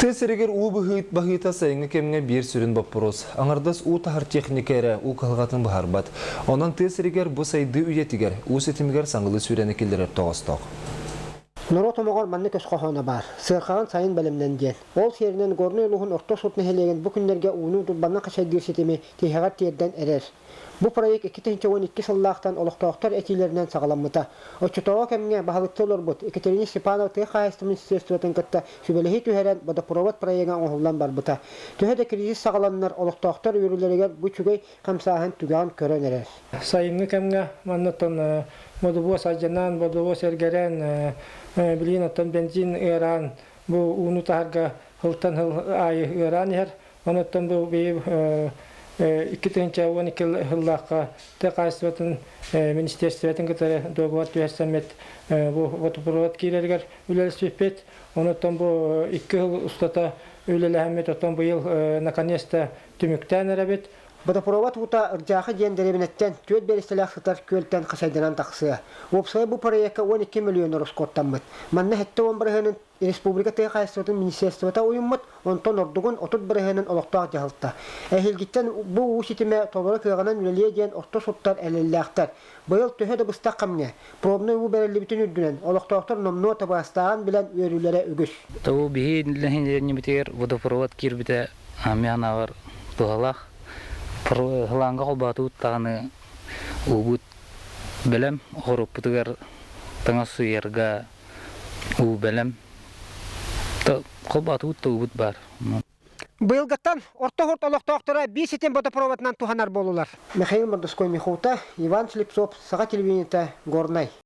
Тесерегер у бахыта сайыңы кемге бир сүрін баппырос. Аңардас у тахар техникері у калғатын бахарбат. Онан тесерегер bu сайды үйетігер, у сетімігер саңғылы сүрені келдерер тоғыстық. Нұрот омағар манны көз қоғаны бар. Сырқаған сайын бәлімнен ден. Ол серінен горны ұлығын орта сотны хелеген бұл күндерге уыны дұлбанна қашайдыр сетімі тейхағар терден әрер. Бұл проект 2012 сыллақтан олықтауқтар әтилерінен сағаламыта. Очытауға кәміне бағалықты олар бұд. Екатерина Степанов тұй қайыстымын сестретін кітті сөбелігі түйерен бодопровод проектен оғылан бар бұта. Түйеді кризис сағаланнар олықтауқтар үйірілерігер бұл чүгей қамсағын түгіған көрен әрер. Сайынғы кәміне маннаттан бодобос ажанан, бодобос ергерен, білген аттан бензин үйран, бұл уыны тағарға ғылтан айы үйран ер. Онаттан бұл бейіп 2012 жыллаққа тәқайсыбатын министерстветін кітары доғуат түйәсәмет бұл водопровод кейлергер үлелі сөйпет. Онаттан бұл 2 жыл ұстата үлелі әмет оттан бұл ел наконец-то түміктен әрәбет. Водопровод ута ыржақы дендеребінеттен төт берістелі көлттен қысайдынан тақсыға. Опсай бұл проекқа 12 миллион орыс коттанмыд. Манны хетті 10 бірғының республика тәқайсыбатын министерствата ойынмыд, онтон ордығын 30 бірғының олықтақ жағылтта. Әхелгеттен бұл ұсетіме толыры кылғанан үлелие ден орта соттар әлеліқтар. Бұйыл төһеді бұстақ қамне. Пробны ұу бәрілі бүтін үрдінен. Олықтақтар номну табастаған білән өрілері үгіш. Тау бігі немітер водопровод кербіті амианағыр бұғалақ. Хыланға қолбаты ұттағаны ұғыт бәлем, ғұрып бұтығар таңа сұйырға ұғы бәлем. Қолбаты ұтты ұғыт бар. Бұйылғаттан орта-ғырт олықтақтыра 5 сетен водопроводынан туғанар болулар. Михаил Мордоской Михаута, Иван Шлипцов, Саға телевидениеті, Горнай.